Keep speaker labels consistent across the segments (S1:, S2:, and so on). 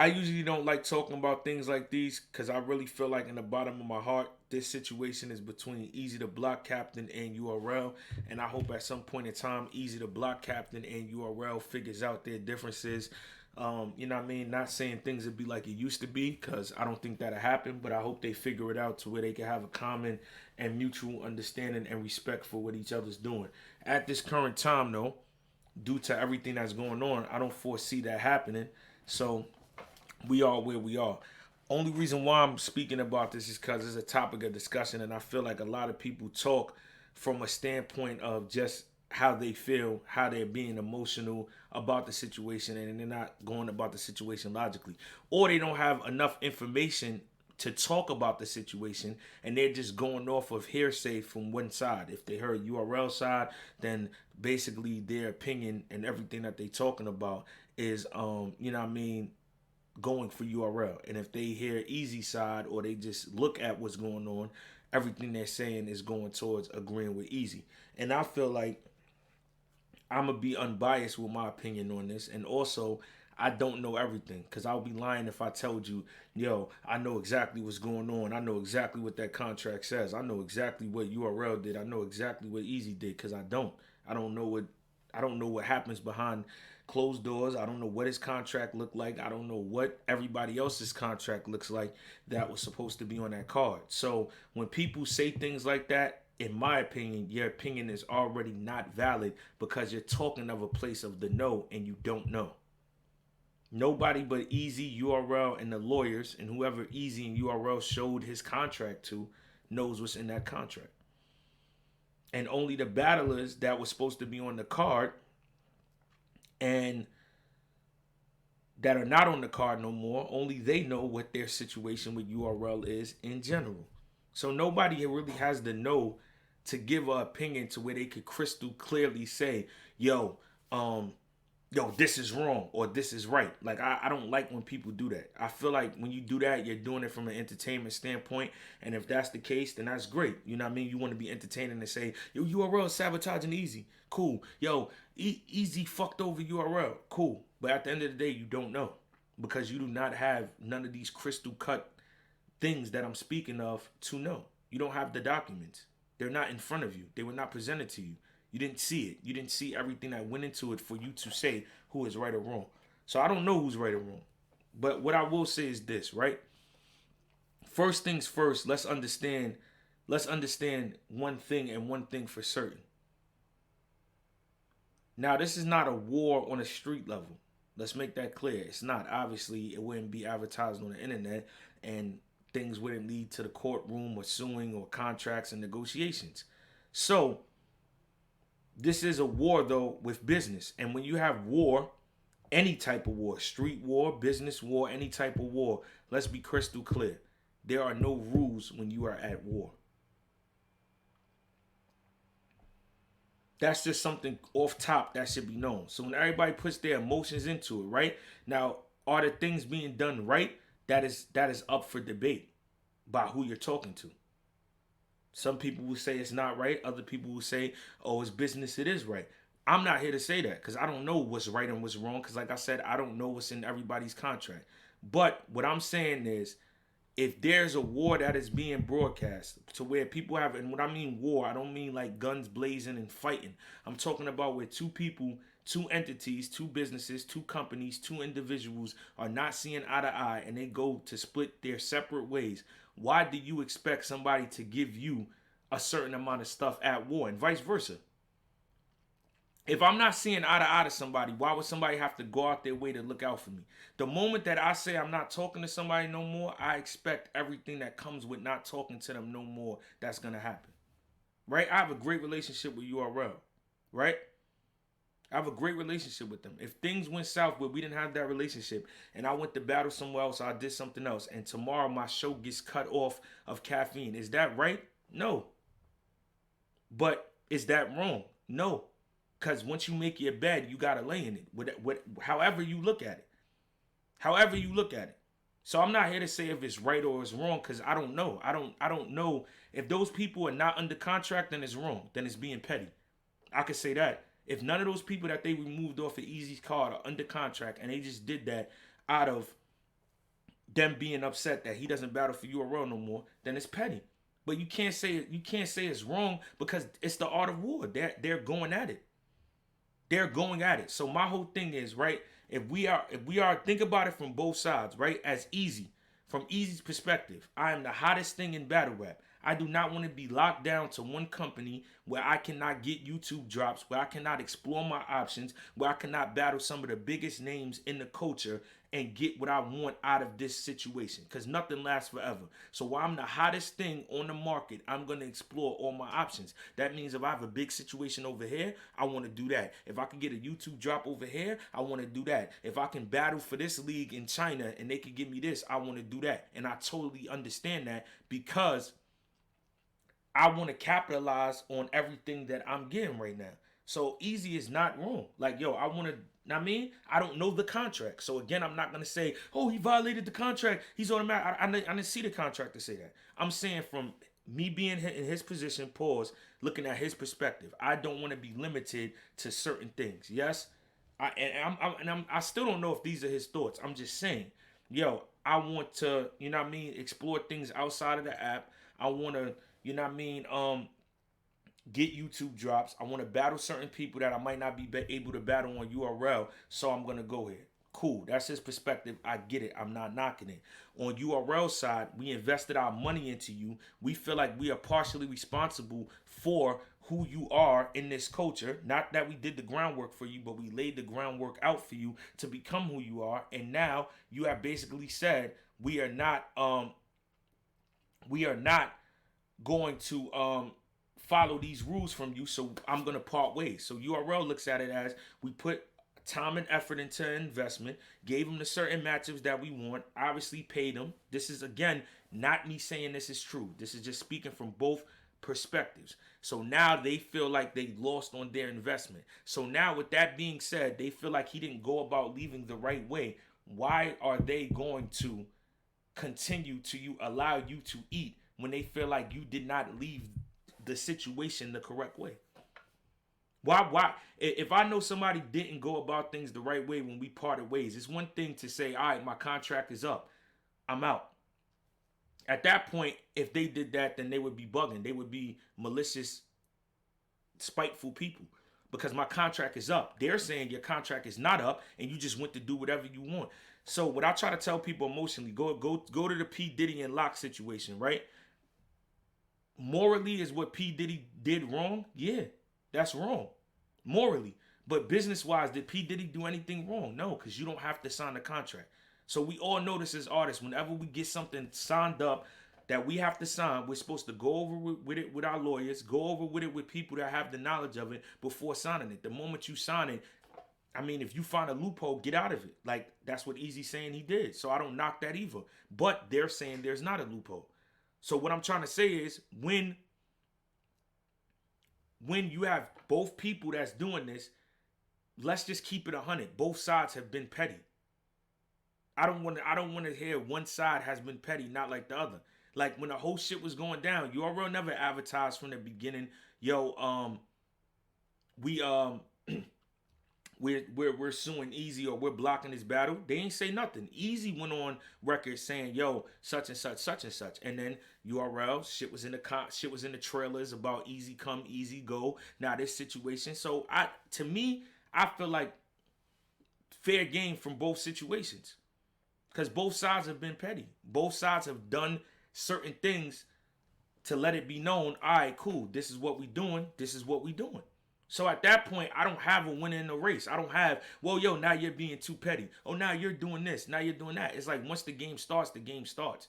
S1: I usually don't like talking about things like these because I really feel like in the bottom of my heart, this situation is between Easy the Block Captain and URL. And I hope at some point in time, Easy the Block Captain and URL figures out their differences. You know what I mean? Not saying things would be like it used to be because I don't think that'll happen, but I hope they figure it out to where they can have a common and mutual understanding and respect for what each other's doing. At this current time, though, due to everything that's going on, I don't foresee that happening. So we are where we are. Only reason why I'm speaking about this is because it's a topic of discussion, and I feel like a lot of people talk from a standpoint of just how they feel, how they're being emotional about the situation, and they're not going about the situation logically, or they don't have enough information to talk about the situation, and they're just going off of hearsay from one side. If they heard URL side, then basically their opinion and everything that they talking about is you know what I mean, going for URL. And if they hear Easy side or they just look at what's going on, everything they're saying is going towards agreeing with Easy. And I feel like I'm gonna be unbiased with my opinion on this. And also, I don't know everything because I'll be lying if I told you, yo, I know exactly what's going on. I know exactly what that contract says. I know exactly what URL did. I know exactly what Easy did because I don't. I don't know what I don't know what happens behind closed doors. I don't know what his contract looked like. I don't know what everybody else's contract looks like that was supposed to be on that card. So when people say things like that, in my opinion, your opinion is already not valid because you're talking of a place of the know and you don't know. Nobody but Easy, URL, and the lawyers, and whoever Easy and URL showed his contract to, knows what's in that contract. And only the battlers that was supposed to be on the card and that are not on the card no more, only they know what their situation with URL is in general. So nobody really has the know to give an opinion to where they could crystal clearly say, yo, um, this is wrong or this is right. Like I don't like when people do that. I feel like when you do that, you're doing it from an entertainment standpoint. And if that's the case, then that's great. You know what I mean? You want to be entertaining and say, yo, URL is sabotaging Easy. Cool. Yo, Easy fucked over URL. Cool. But at the end of the day, you don't know. Because you do not have none of these crystal cut things that I'm speaking of to know. You don't have the documents. They're not in front of you. They were not presented to you. You didn't see it. You didn't see everything that went into it for you to say who is right or wrong. So I don't know who's right or wrong. But what I will say is this, right? First things first, let's understand one thing and one thing for certain. Now, this is not a war on a street level. Let's make that clear. It's not. Obviously, it wouldn't be advertised on the internet and things wouldn't lead to the courtroom or suing or contracts and negotiations. So, this is a war though with business. And when you have war, any type of war, street war, business war, any type of war, let's be crystal clear. There are no rules when you are at war. That's just something off top that should be known. So when everybody puts their emotions into it, right? Now, are the things being done right? That is up for debate by who you're talking to. Some people will say it's not right. Other people will say, oh, it's business, it is right. I'm not here to say that because I don't know what's right and what's wrong. Because, like I said, I don't know what's in everybody's contract. But what I'm saying is, if there's a war that is being broadcast to where people have, and when I mean war, I don't mean like guns blazing and fighting. I'm talking about where two people, two entities, two businesses, two companies, two individuals are not seeing eye to eye and they go to split their separate ways. Why do you expect somebody to give you a certain amount of stuff at war and vice versa? If I'm not seeing eye to eye to somebody, why would somebody have to go out their way to look out for me? The moment that I say I'm not talking to somebody no more, I expect everything that comes with not talking to them no more that's going to happen. Right? I have a great relationship with URL. Right? I have a great relationship with them. If things went south where we didn't have that relationship and I went to battle somewhere else, or I did something else, and tomorrow my show gets cut off of caffeine, is that right? No. But is that wrong? No. Because once you make your bed, you gotta lay in it. However you look at it. However you look at it. So I'm not here to say if it's right or it's wrong because I don't know. I don't know if those people are not under contract, then it's wrong. Then it's being petty. I could say that. If none of those people that they removed off of Easy's card are under contract and they just did that out of them being upset that he doesn't battle for URL no more, then it's petty. But you can't say it's wrong because it's the art of war. They're going at it. They're going at it. So my whole thing is, right, if we are think about it from both sides, right? As Eazy, from Eazy's perspective, I am the hottest thing in battle rap. I do not want to be locked down to one company where I cannot get YouTube drops, where I cannot explore my options, where I cannot battle some of the biggest names in the culture and get what I want out of this situation. Because nothing lasts forever. So while I'm the hottest thing on the market, I'm going to explore all my options. That means if I have a big situation over here, I want to do that. If I can get a YouTube drop over here, I want to do that. If I can battle for this league in China and they can give me this, I want to do that. And I totally understand that because I want to capitalize on everything that I'm getting right now. So Eazy is not wrong. Like, yo, I want to, I mean, I don't know the contract. So again, I'm not going to say, oh, he violated the contract. He's automatic. I didn't see the contract to say that. I'm saying from me being in his position, pause, looking at his perspective, I don't want to be limited to certain things. Yes. I still don't know if these are his thoughts. I'm just saying, yo, I want to, you know what I mean, explore things outside of the app. I want to, you know what I mean, get YouTube drops. I want to battle certain people that I might not be able to battle on URL, so I'm gonna go here. Cool, that's his perspective. I get it. I'm not knocking it. On URL side, we invested our money into you. We feel like we are partially responsible for who you are in this culture. Not that we did the groundwork for you, but we laid the groundwork out for you to become who you are. And now you have basically said we are not going to follow these rules from you, so I'm going to part ways. So URL looks at it as we put time and effort into investment, gave them the certain matchups that we want, obviously paid them. This is, again, not me saying this is true. This is just speaking from both perspectives. So now they feel like they lost on their investment. So now with that being said, they feel like he didn't go about leaving the right way. Why are they going to continue to allow you to eat when they feel like you did not leave the situation the correct way? Why if I know somebody didn't go about things the right way when we parted ways, it's one thing to say, all right, my contract is up, I'm out. At that point, if they did that, then they would be bugging. They would be malicious, spiteful people. Because my contract is up. They're saying your contract is not up and you just went to do whatever you want. So what I try to tell people emotionally, go to the P. Diddy and Locke situation, right? Morally, is what P. Diddy did wrong? Yeah, that's wrong. Morally. But business-wise, did P. Diddy do anything wrong? No, because you don't have to sign the contract. So we all know this as artists. Whenever we get something signed up that we have to sign, we're supposed to go over with it with our lawyers, go over with it with people that have the knowledge of it before signing it. The moment you sign it, I mean, if you find a loophole, get out of it. Like, that's what Eazy saying he did. So I don't knock that either. But they're saying there's not a loophole. So what I'm trying to say is when you have both people that's doing this, let's just keep it 100. Both sides have been petty. I don't want to hear one side has been petty, not like the other. Like when the whole shit was going down, URL never advertised from the beginning, yo, we we're suing Eazy or we're blocking his battle. They ain't say nothing. Eazy went on record saying, yo, such and such, such and such. And then URL, shit was in the trailers about Eazy come, Eazy go. Now this situation. So to me, I feel like fair game from both situations. Because both sides have been petty. Both sides have done certain things to let it be known, all right, cool, this is what we doing, this is what we doing. So at that point, I don't have a winner in the race. I don't have, well, yo, now you're being too petty. Oh, now you're doing this, now you're doing that. It's like once the game starts, the game starts.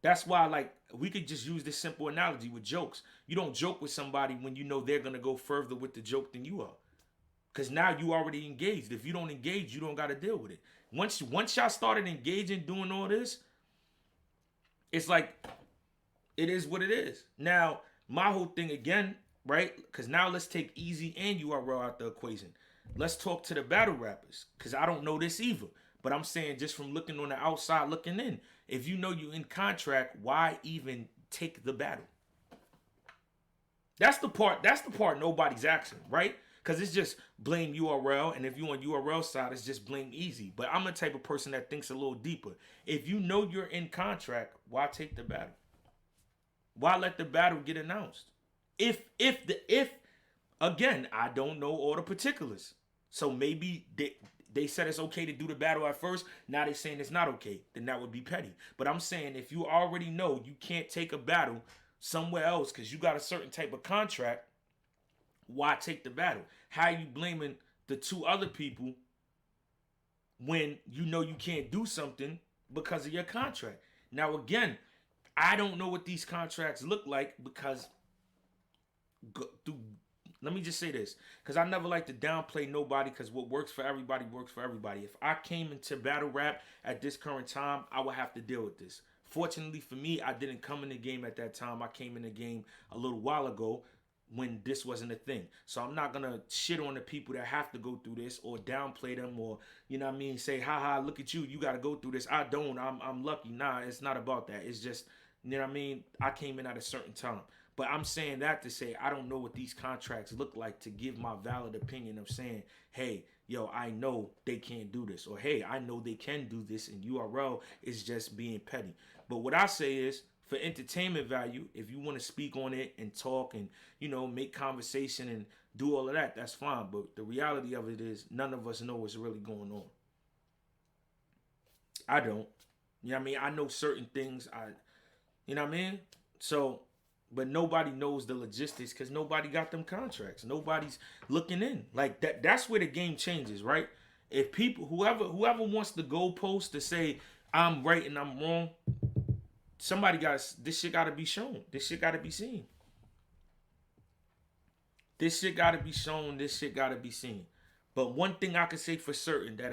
S1: That's why, like, we could just use this simple analogy with jokes. You don't joke with somebody when you know they're going to go further with the joke than you are. Because now you already engaged. If you don't engage, you don't got to deal with it. Once y'all started engaging, doing all this, it's like, it is what it is. Now, my whole thing again, right? Because now let's take Eazy and URL out the equation. Let's talk to the battle rappers. Because I don't know this either. But I'm saying just from looking on the outside, looking in. If you know you're in contract, why even take the battle? That's the part nobody's asking, right? Because it's just blame URL, and if you on URL side, it's just blame Eazy. But I'm the type of person that thinks a little deeper. If you know you're in contract, why take the battle? Why let the battle get announced? If again, I don't know all the particulars. So maybe they said it's okay to do the battle at first. Now they saying it's not okay. Then that would be petty. But I'm saying if you already know you can't take a battle somewhere else because you got a certain type of contract, why take the battle? How are you blaming the two other people when you know you can't do something because of your contract? Now again, I don't know what these contracts look like because let me just say this, because I never like to downplay nobody, because what works for everybody works for everybody. If I came into battle rap at this current time, I would have to deal with this. Fortunately for me, I didn't come in the game at that time. I came in the game a little while ago when this wasn't a thing. So I'm not going to shit on the people that have to go through this or downplay them or, you know what I mean, say, haha, look at you, you got to go through this. I don't, I'm lucky. Nah, it's not about that. It's just, you know what I mean, I came in at a certain time. But I'm saying that to say I don't know what these contracts look like to give my valid opinion of saying, hey, yo, I know they can't do this. Or, hey, I know they can do this, and URL is just being petty. But what I say is, for entertainment value, if you want to speak on it and talk and, you know, make conversation and do all of that, that's fine. But the reality of it is none of us know what's really going on. I don't. You know what I mean? I know certain things. You know what I mean? So, but nobody knows the logistics because nobody got them contracts. Nobody's looking in. Like that's where the game changes, right? If people, whoever wants the goalpost to say I'm right and I'm wrong, somebody got this shit got to be shown. This shit got to be seen. This shit got to be shown. This shit got to be seen. But one thing I can say for certain that